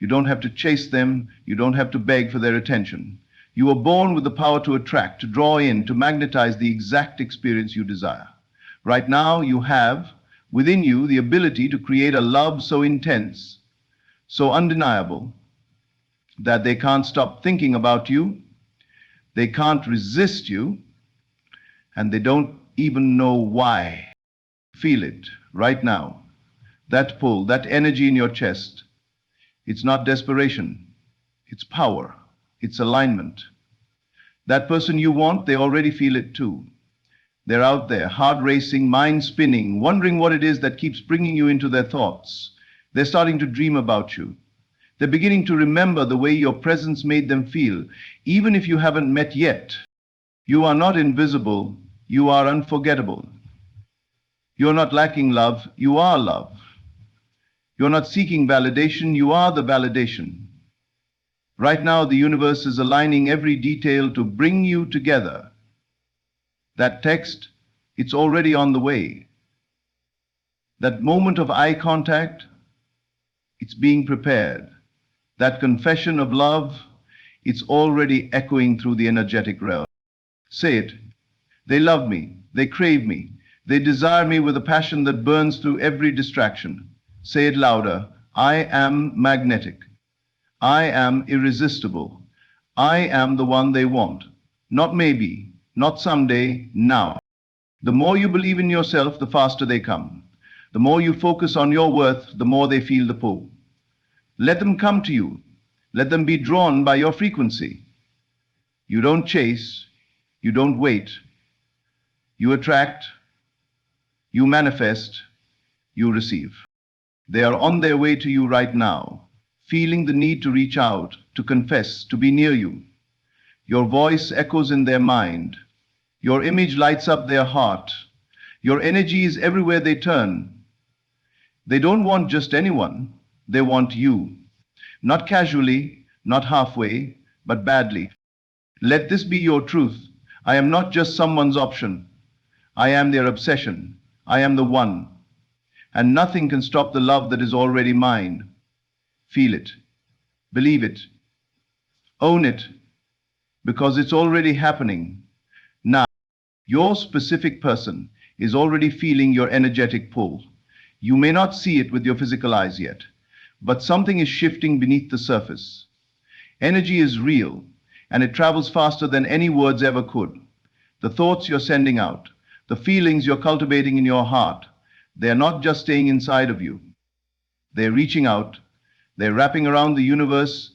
You don't have to chase them. You don't have to beg for their attention. You were born with the power to attract, to draw in, to magnetize the exact experience you desire. Right now, you have within you the ability to create a love so intense, so undeniable, that they can't stop thinking about you, they can't resist you, and they don't even know why. Feel it right now. That pull, that energy in your chest. It's not desperation, it's power, it's alignment. That person you want, they already feel it too. They're out there, heart racing, mind spinning, wondering what it is that keeps bringing you into their thoughts. They're starting to dream about you. They're beginning to remember the way your presence made them feel, even if you haven't met yet. You are not invisible, you are unforgettable. You're not lacking love, you are love. You're not seeking validation, you are the validation. Right now, the universe is aligning every detail to bring you together. That text, it's already on the way. That moment of eye contact, it's being prepared. That confession of love, it's already echoing through the energetic realm. Say it. They love me. They crave me. They desire me with a passion that burns through every distraction. Say it louder. I am magnetic. I am irresistible. I am the one they want. Not maybe, not someday, now. The more you believe in yourself, the faster they come. The more you focus on your worth, the more they feel the pull. Let them come to you. Let them be drawn by your frequency. You don't chase. You don't wait. You attract. You manifest. You receive. They are on their way to you right now, feeling the need to reach out, to confess, to be near you. Your voice echoes in their mind. Your image lights up their heart. Your energy is everywhere they turn. They don't want just anyone. They want you. Not casually, not halfway, but badly. Let this be your truth. I am not just someone's option. I am their obsession. I am the one. And nothing can stop the love that is already mine. Feel it. Believe it. Own it. Because it's already happening. Now, your specific person is already feeling your energetic pull. You may not see it with your physical eyes yet, but something is shifting beneath the surface. Energy is real, and it travels faster than any words ever could. The thoughts you're sending out, the feelings you're cultivating in your heart, they're not just staying inside of you. They're reaching out, they're wrapping around the universe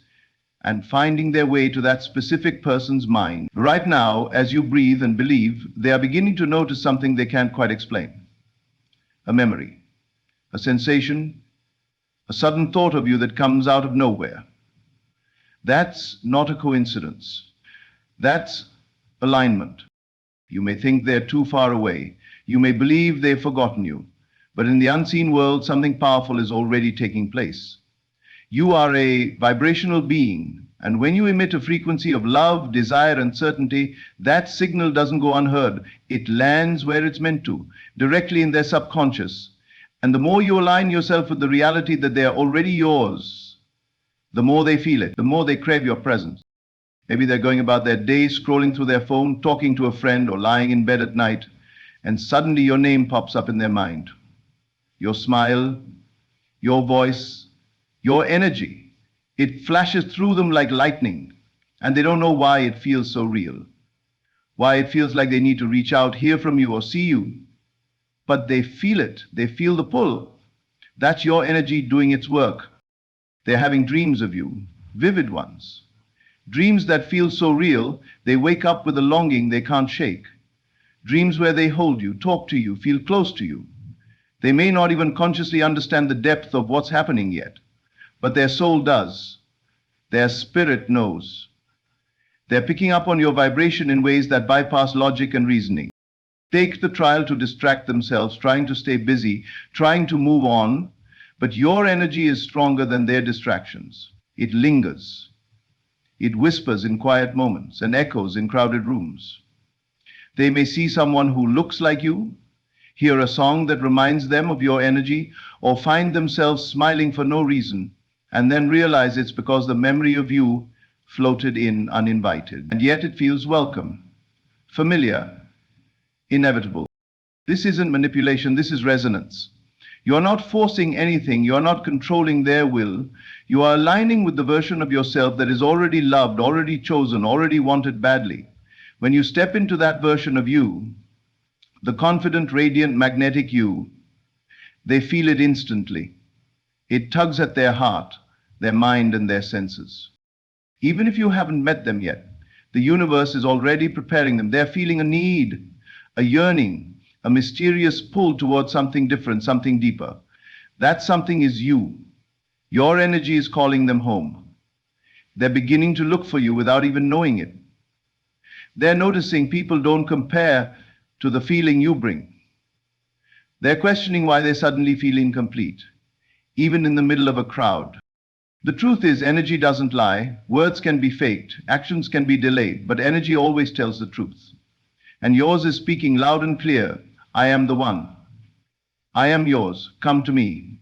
and finding their way to that specific person's mind. Right now, as you breathe and believe, they are beginning to notice something they can't quite explain. A memory, a sensation, a sudden thought of you that comes out of nowhere. That's not a coincidence. That's alignment. You may think they're too far away. You may believe they've forgotten you. But in the unseen world, something powerful is already taking place. You are a vibrational being, and when you emit a frequency of love, desire, and certainty, that signal doesn't go unheard. It lands where it's meant to, directly in their subconscious. And the more you align yourself with the reality that they are already yours, the more they feel it, the more they crave your presence. Maybe they're going about their day, scrolling through their phone, talking to a friend, or lying in bed at night, and suddenly your name pops up in their mind. Your smile, your voice, your energy, it flashes through them like lightning, and they don't know why it feels so real, why it feels like they need to reach out, hear from you, or see you. But they feel it. They feel the pull. That's your energy doing its work. They're having dreams of you, vivid ones. Dreams that feel so real, they wake up with a longing they can't shake. Dreams where they hold you, talk to you, feel close to you. They may not even consciously understand the depth of what's happening yet, but their soul does. Their spirit knows. They're picking up on your vibration in ways that bypass logic and reasoning. Take the trial to distract themselves, trying to stay busy, trying to move on, but your energy is stronger than their distractions. It lingers. It whispers in quiet moments and echoes in crowded rooms. They may see someone who looks like you, hear a song that reminds them of your energy, or find themselves smiling for no reason, and then realize it's because the memory of you floated in uninvited. And yet it feels welcome, familiar, inevitable. This isn't manipulation, this is resonance. You are not forcing anything, you are not controlling their will. You are aligning with the version of yourself that is already loved, already chosen, already wanted badly. When you step into that version of you, the confident, radiant, magnetic you, they feel it instantly. It tugs at their heart, their mind, and their senses. Even if you haven't met them yet, the universe is already preparing them. They're feeling a need, a yearning, a mysterious pull towards something different, something deeper. That something is you. Your energy is calling them home. They're beginning to look for you without even knowing it. They're noticing people don't compare to the feeling you bring. They're questioning why they suddenly feel incomplete, even in the middle of a crowd. The truth is, energy doesn't lie. Words can be faked, actions can be delayed, but energy always tells the truth. And yours is speaking loud and clear. I am the one. I am yours. Come to me.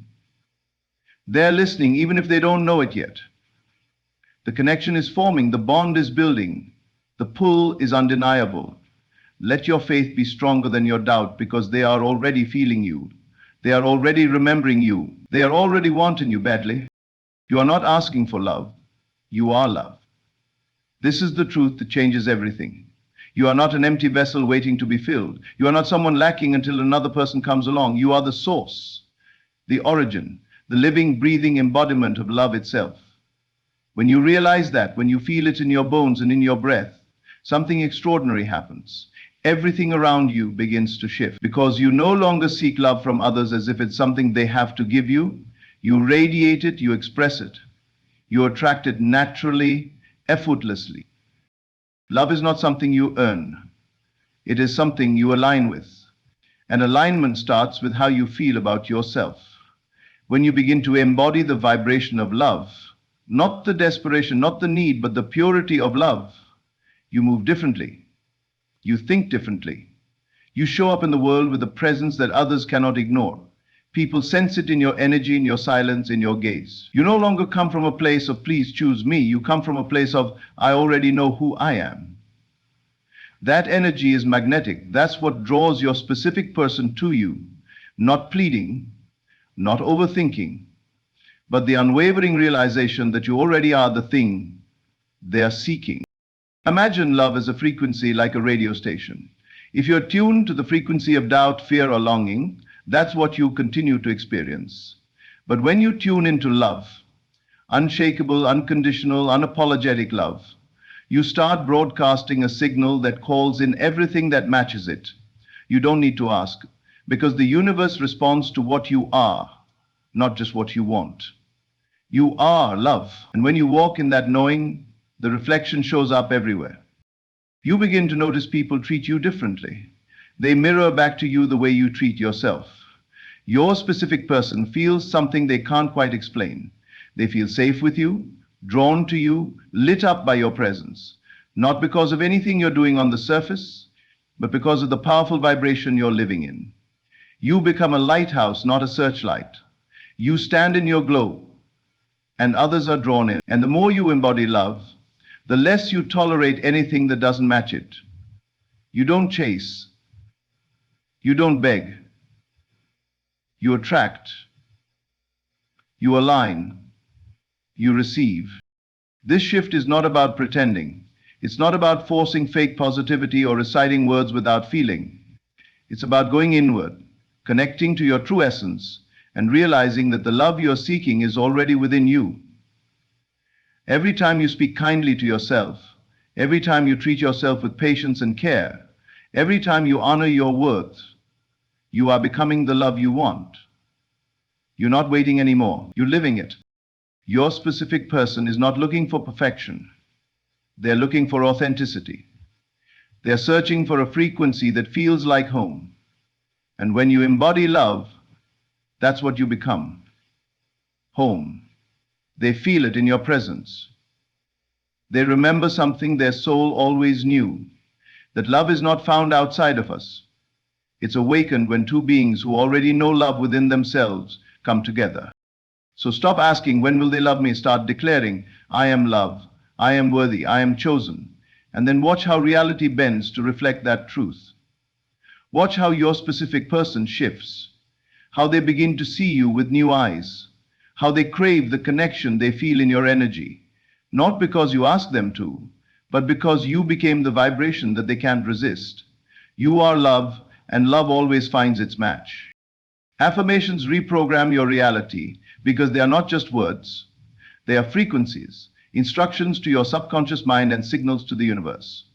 They're listening even if they don't know it yet. The connection is forming, the bond is building, the pull is undeniable. Let your faith be stronger than your doubt, because they are already feeling you. They are already remembering you. They are already wanting you badly. You are not asking for love. You are love. This is the truth that changes everything. You are not an empty vessel waiting to be filled. You are not someone lacking until another person comes along. You are the source, the origin, the living, breathing embodiment of love itself. When you realize that, when you feel it in your bones and in your breath, something extraordinary happens. Everything around you begins to shift, because you no longer seek love from others as if it's something they have to give you. You radiate it, you express it. You attract it naturally, effortlessly. Love is not something you earn. It is something you align with. And alignment starts with how you feel about yourself. When you begin to embody the vibration of love, not the desperation, not the need, but the purity of love, you move differently. You think differently. You show up in the world with a presence that others cannot ignore. People sense it in your energy, in your silence, in your gaze. You no longer come from a place of please choose me. You come from a place of I already know who I am. That energy is magnetic. That's what draws your specific person to you. Not pleading, not overthinking, but the unwavering realization that you already are the thing they are seeking. Imagine love as a frequency like a radio station. If you're tuned to the frequency of doubt, fear, or longing, that's what you continue to experience. But when you tune into love, unshakable, unconditional, unapologetic love, you start broadcasting a signal that calls in everything that matches it. You don't need to ask, because the universe responds to what you are, not just what you want. You are love. And when you walk in that knowing, the reflection shows up everywhere. You begin to notice people treat you differently. They mirror back to you the way you treat yourself. Your specific person feels something they can't quite explain. They feel safe with you, drawn to you, lit up by your presence. Not because of anything you're doing on the surface, but because of the powerful vibration you're living in. You become a lighthouse, not a searchlight. You stand in your glow, and others are drawn in. And the more you embody love, the less you tolerate anything that doesn't match it. You don't chase. You don't beg. You attract. You align. You receive. This shift is not about pretending. It's not about forcing fake positivity or reciting words without feeling. It's about going inward, connecting to your true essence, and realizing that the love you're seeking is already within you. Every time you speak kindly to yourself, every time you treat yourself with patience and care, every time you honor your worth, you are becoming the love you want. You're not waiting anymore. You're living it. Your specific person is not looking for perfection. They're looking for authenticity. They're searching for a frequency that feels like home. And when you embody love, that's what you become. Home. They feel it in your presence. They remember something their soul always knew, that love is not found outside of us. It's awakened when two beings who already know love within themselves come together. So stop asking, when will they love me? Start declaring, I am love, I am worthy, I am chosen. And then watch how reality bends to reflect that truth. Watch how your specific person shifts, how they begin to see you with new eyes, how they crave the connection they feel in your energy, not because you asked them to, but because you became the vibration that they can't resist. You are love, and love always finds its match. Affirmations reprogram your reality because they are not just words, they are frequencies, instructions to your subconscious mind and signals to the universe.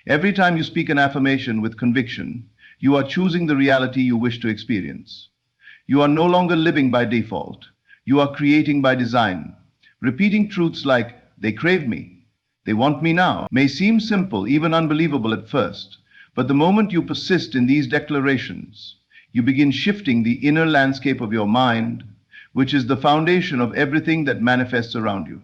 Every time you speak an affirmation with conviction, you are choosing the reality you wish to experience. You are no longer living by default. You are creating by design. Repeating truths like, they crave me, they want me now, may seem simple, even unbelievable at first. But the moment you persist in these declarations, you begin shifting the inner landscape of your mind, which is the foundation of everything that manifests around you.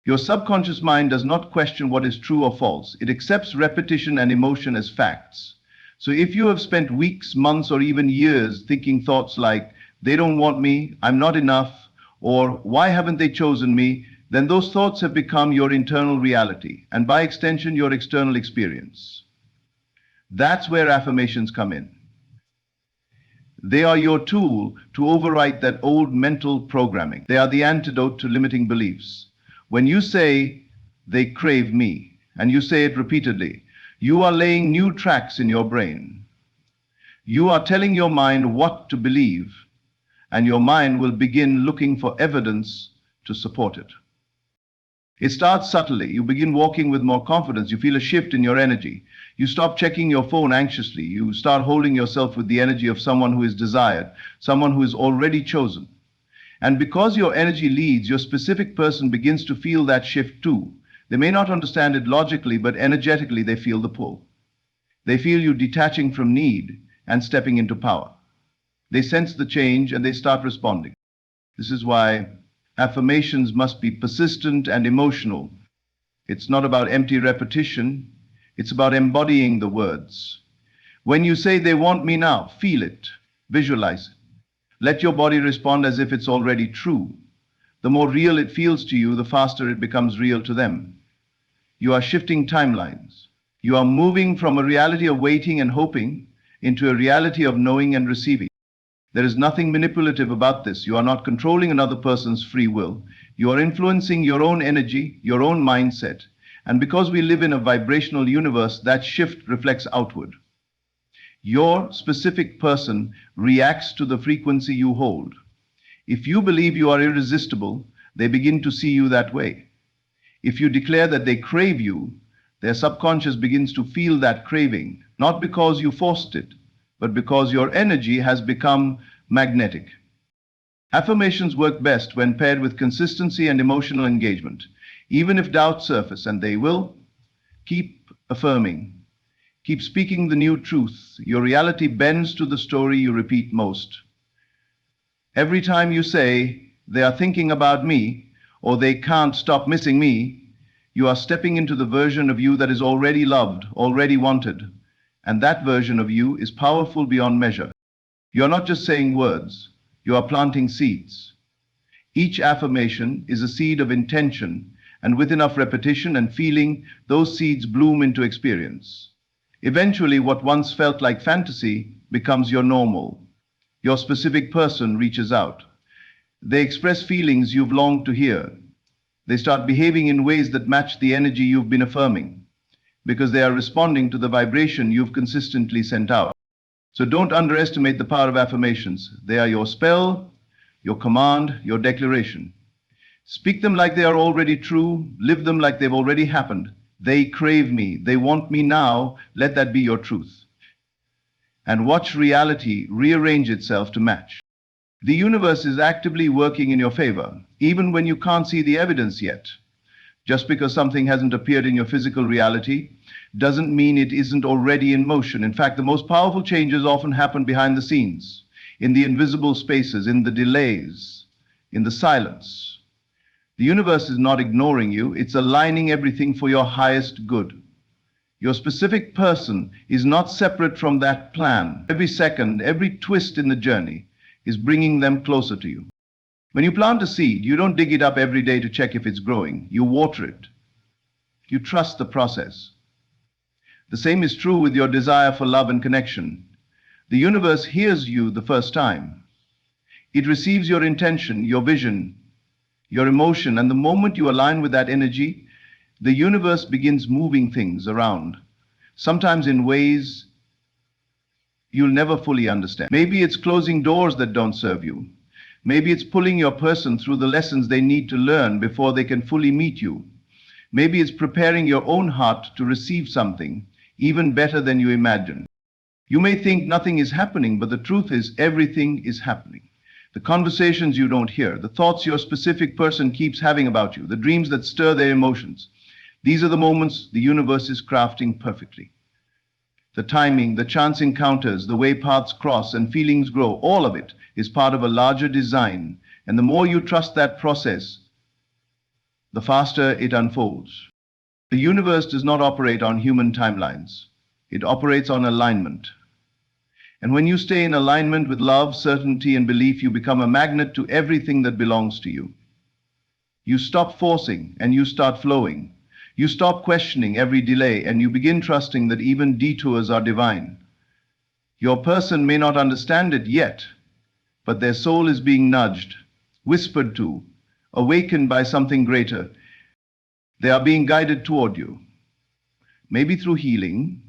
Your subconscious mind does not question what is true or false. It accepts repetition and emotion as facts. So if you have spent weeks, months, or even years thinking thoughts like, they don't want me, I'm not enough, or why haven't they chosen me, then those thoughts have become your internal reality, and by extension, your external experience. That's where affirmations come in. They are your tool to overwrite that old mental programming. They are the antidote to limiting beliefs. When you say, they crave me, and you say it repeatedly, you are laying new tracks in your brain. You are telling your mind what to believe, and your mind will begin looking for evidence to support it. It starts subtly. You begin walking with more confidence. You feel a shift in your energy. You stop checking your phone anxiously. You start holding yourself with the energy of someone who is desired, someone who is already chosen. And because your energy leads, your specific person begins to feel that shift too. They may not understand it logically, but energetically they feel the pull. They feel you detaching from need and stepping into power. They sense the change and they start responding. This is why affirmations must be persistent and emotional. It's not about empty repetition, it's about embodying the words. When you say, they want me now, feel it, visualize it. Let your body respond as if it's already true. The more real it feels to you, the faster it becomes real to them. You are shifting timelines. You are moving from a reality of waiting and hoping into a reality of knowing and receiving. There is nothing manipulative about this. You are not controlling another person's free will. You are influencing your own energy, your own mindset. And because we live in a vibrational universe, that shift reflects outward. Your specific person reacts to the frequency you hold. If you believe you are irresistible, they begin to see you that way. If you declare that they crave you, their subconscious begins to feel that craving, not because you forced it, but because your energy has become magnetic. Affirmations work best when paired with consistency and emotional engagement. Even if doubts surface, and they will, keep affirming. Keep speaking the new truth. Your reality bends to the story you repeat most. Every time you say, they are thinking about me, or they can't stop missing me, you are stepping into the version of you that is already loved, already wanted. And that version of you is powerful beyond measure. You are not just saying words, you are planting seeds. Each affirmation is a seed of intention, and with enough repetition and feeling, those seeds bloom into experience. Eventually, what once felt like fantasy becomes your normal. Your specific person reaches out. They express feelings you've longed to hear. They start behaving in ways that match the energy you've been affirming, because they are responding to the vibration you've consistently sent out. So don't underestimate the power of affirmations. They are your spell, your command, your declaration. Speak them like they are already true. Live them like they've already happened. They crave me. They want me now. Let that be your truth. And watch reality rearrange itself to match. The universe is actively working in your favor, even when you can't see the evidence yet. Just because something hasn't appeared in your physical reality doesn't mean it isn't already in motion. In fact, the most powerful changes often happen behind the scenes, in the invisible spaces, in the delays, in the silence. The universe is not ignoring you, it's aligning everything for your highest good. Your specific person is not separate from that plan. Every second, every twist in the journey is bringing them closer to you. When you plant a seed, you don't dig it up every day to check if it's growing. You water it. You trust the process. The same is true with your desire for love and connection. The universe hears you the first time. It receives your intention, your vision, your emotion, and the moment you align with that energy, the universe begins moving things around, sometimes in ways you'll never fully understand. Maybe it's closing doors that don't serve you. Maybe it's pulling your person through the lessons they need to learn before they can fully meet you. Maybe it's preparing your own heart to receive something even better than you imagined. You may think nothing is happening, but the truth is everything is happening. The conversations you don't hear, the thoughts your specific person keeps having about you, the dreams that stir their emotions. These are the moments the universe is crafting perfectly. The timing, the chance encounters, the way paths cross and feelings grow, all of it is part of a larger design. And the more you trust that process, the faster it unfolds. The universe does not operate on human timelines. It operates on alignment. And when you stay in alignment with love, certainty, and belief, you become a magnet to everything that belongs to you. You stop forcing and you start flowing. You stop questioning every delay and you begin trusting that even detours are divine. Your person may not understand it yet, but their soul is being nudged, whispered to, awakened by something greater. They are being guided toward you. Maybe through healing,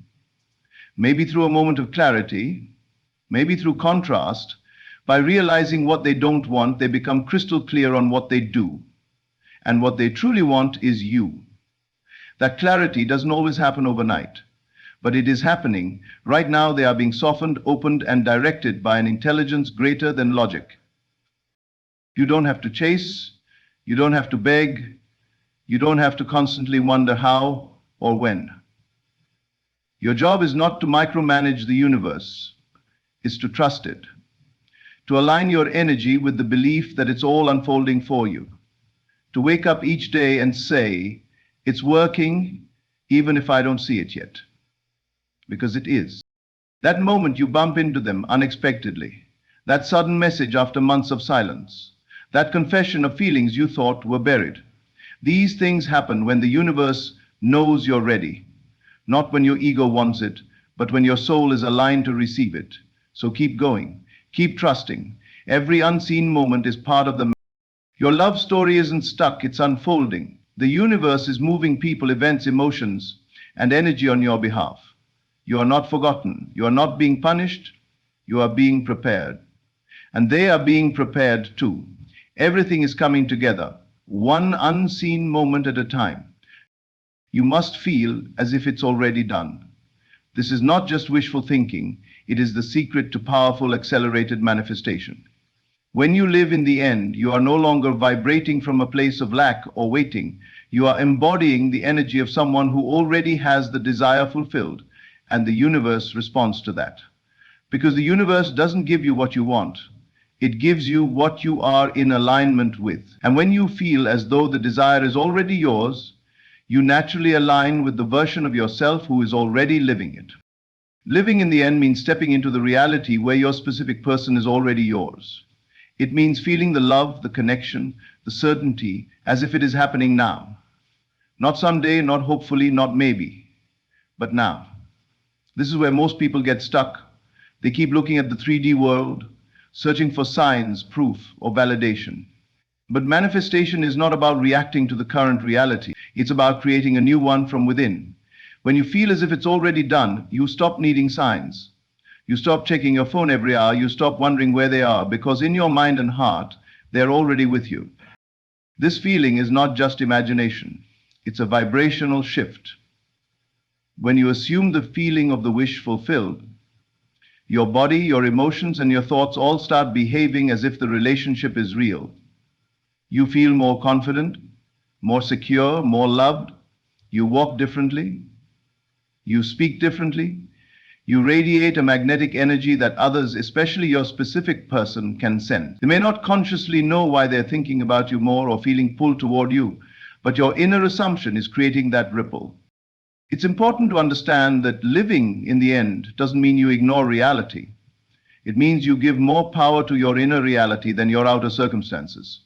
maybe through a moment of clarity, maybe through contrast. By realizing what they don't want, they become crystal clear on what they do. And what they truly want is you. That clarity doesn't always happen overnight, but it is happening. Right now they are being softened, opened, and directed by an intelligence greater than logic. You don't have to chase, you don't have to beg, you don't have to constantly wonder how or when. Your job is not to micromanage the universe, it's to trust it, to align your energy with the belief that it's all unfolding for you, to wake up each day and say, it's working even if I don't see it yet, because it is. That moment you bump into them unexpectedly, that sudden message after months of silence, that confession of feelings you thought were buried. These things happen when the universe knows you're ready, not when your ego wants it, but when your soul is aligned to receive it. So keep going, keep trusting. Every unseen moment is part of the. Your love story isn't stuck, it's unfolding. The universe is moving people, events, emotions, and energy on your behalf. You are not forgotten. You are not being punished. You are being prepared. And they are being prepared too. Everything is coming together, one unseen moment at a time. You must feel as if it's already done. This is not just wishful thinking. It is the secret to powerful, accelerated manifestation. When you live in the end, you are no longer vibrating from a place of lack or waiting. You are embodying the energy of someone who already has the desire fulfilled, and the universe responds to that. Because the universe doesn't give you what you want. It gives you what you are in alignment with. And when you feel as though the desire is already yours, you naturally align with the version of yourself who is already living it. Living in the end means stepping into the reality where your specific person is already yours. It means feeling the love, the connection, the certainty, as if it is happening now. Not someday, not hopefully, not maybe, but now. This is where most people get stuck. They keep looking at the 3D world, searching for signs, proof, or validation. But manifestation is not about reacting to the current reality. It's about creating a new one from within. When you feel as if it's already done, you stop needing signs. You stop checking your phone every hour. You stop wondering where they are, because in your mind and heart, they're already with you. This feeling is not just imagination. It's a vibrational shift. When you assume the feeling of the wish fulfilled, your body, your emotions, and your thoughts all start behaving as if the relationship is real. You feel more confident, more secure, more loved. You walk differently. You speak differently. You radiate a magnetic energy that others, especially your specific person, can sense. They may not consciously know why they're thinking about you more or feeling pulled toward you, but your inner assumption is creating that ripple. It's important to understand that living in the end doesn't mean you ignore reality. It means you give more power to your inner reality than your outer circumstances.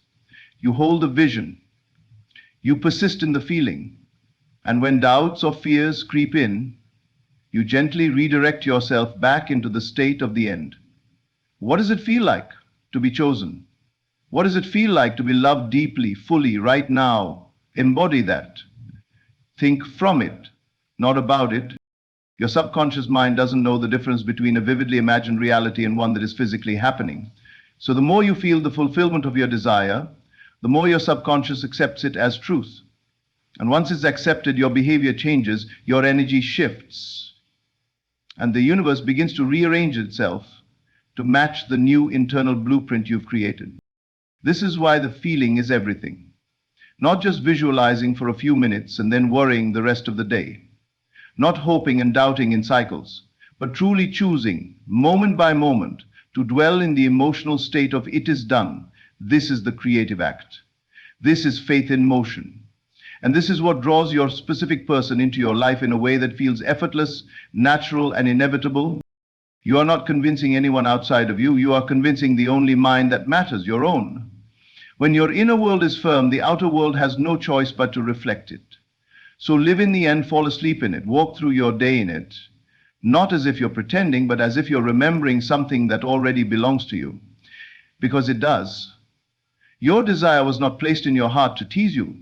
You hold the vision. You persist in the feeling. And when doubts or fears creep in, you gently redirect yourself back into the state of the end. What does it feel like to be chosen? What does it feel like to be loved deeply, fully, right now? Embody that. Think from it, not about it. Your subconscious mind doesn't know the difference between a vividly imagined reality and one that is physically happening. So the more you feel the fulfillment of your desire, the more your subconscious accepts it as truth. And once it's accepted, your behavior changes, your energy shifts, and the universe begins to rearrange itself to match the new internal blueprint you've created. This is why the feeling is everything. Not just visualizing for a few minutes and then worrying the rest of the day. Not hoping and doubting in cycles, but truly choosing, moment by moment, to dwell in the emotional state of it is done. This is the creative act. This is faith in motion. And this is what draws your specific person into your life in a way that feels effortless, natural, and inevitable. You are not convincing anyone outside of you. You are convincing the only mind that matters, your own. When your inner world is firm, the outer world has no choice but to reflect it. So live in the end, fall asleep in it, walk through your day in it, not as if you're pretending, but as if you're remembering something that already belongs to you. Because it does. Your desire was not placed in your heart to tease you.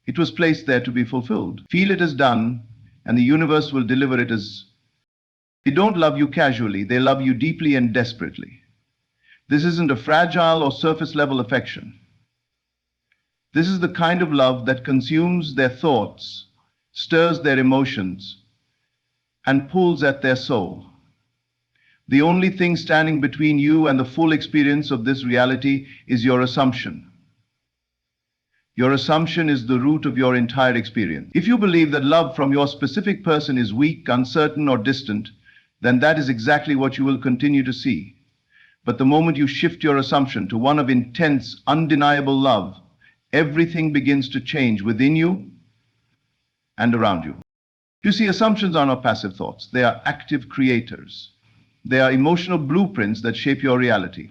It was placed there to be fulfilled. Feel it as done, and the universe will deliver it as. They don't love you casually, they love you deeply and desperately. This isn't a fragile or surface level affection. This is the kind of love that consumes their thoughts, stirs their emotions, and pulls at their soul. The only thing standing between you and the full experience of this reality is your assumption. Your assumption is the root of your entire experience. If you believe that love from your specific person is weak, uncertain, or distant, then that is exactly what you will continue to see. But the moment you shift your assumption to one of intense, undeniable love, everything begins to change within you and around you. You see, assumptions are not passive thoughts. They are active creators. They are emotional blueprints that shape your reality.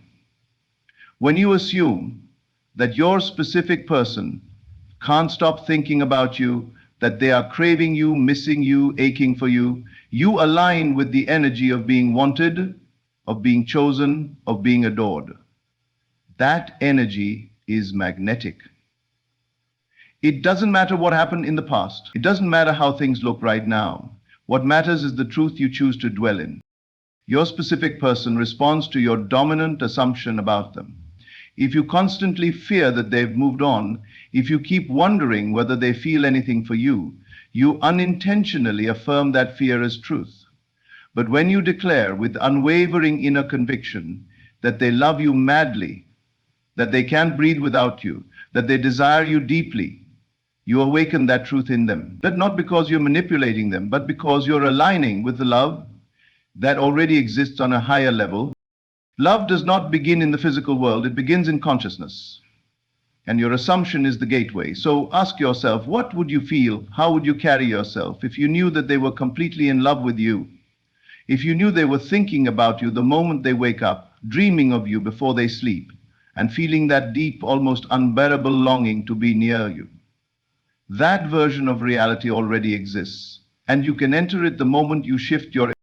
When you assume that your specific person can't stop thinking about you, that they are craving you, missing you, aching for you, you align with the energy of being wanted, of being chosen, of being adored. That energy is magnetic. It doesn't matter what happened in the past. It doesn't matter how things look right now. What matters is the truth you choose to dwell in. Your specific person responds to your dominant assumption about them. If you constantly fear that they've moved on, if you keep wondering whether they feel anything for you, you unintentionally affirm that fear as truth. But when you declare with unwavering inner conviction that they love you madly, that they can't breathe without you, that they desire you deeply, you awaken that truth in them. But not because you're manipulating them, but because you're aligning with the love that already exists on a higher level. Love does not begin in the physical world, it begins in consciousness. And your assumption is the gateway. So ask yourself, what would you feel, how would you carry yourself if you knew that they were completely in love with you? If you knew they were thinking about you the moment they wake up, dreaming of you before they sleep, and feeling that deep, almost unbearable longing to be near you. That version of reality already exists, and you can enter it the moment you shift your.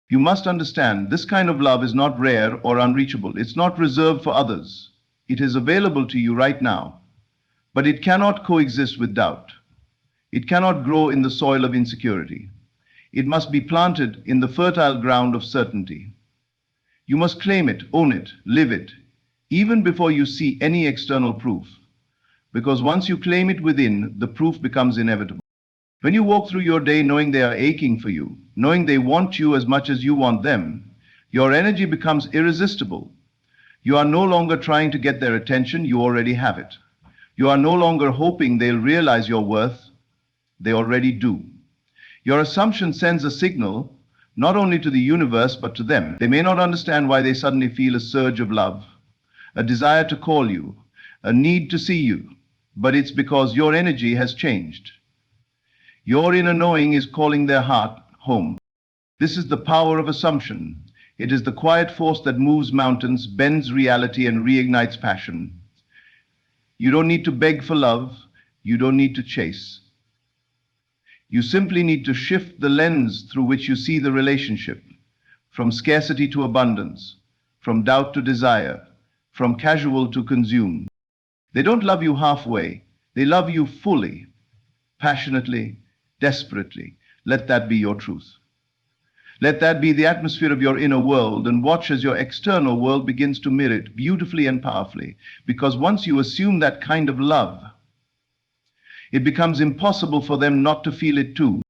You must understand, this kind of love is not rare or unreachable. It's not reserved for others. It is available to you right now. But it cannot coexist with doubt. It cannot grow in the soil of insecurity. It must be planted in the fertile ground of certainty. You must claim it, own it, live it, even before you see any external proof. Because once you claim it within, the proof becomes inevitable. When you walk through your day knowing they are aching for you, knowing they want you as much as you want them, your energy becomes irresistible. You are no longer trying to get their attention, you already have it. You are no longer hoping they'll realize your worth, they already do. Your assumption sends a signal, not only to the universe, but to them. They may not understand why they suddenly feel a surge of love, a desire to call you, a need to see you, but it's because your energy has changed. Your inner knowing is calling their heart home. This is the power of assumption. It is the quiet force that moves mountains, bends reality, and reignites passion. You don't need to beg for love. You don't need to chase. You simply need to shift the lens through which you see the relationship, from scarcity to abundance, from doubt to desire, from casual to consumed. They don't love you halfway. They love you fully, passionately, desperately. Let that be your truth. Let that be the atmosphere of your inner world, and watch as your external world begins to mirror it beautifully and powerfully. Because once you assume that kind of love, it becomes impossible for them not to feel it too.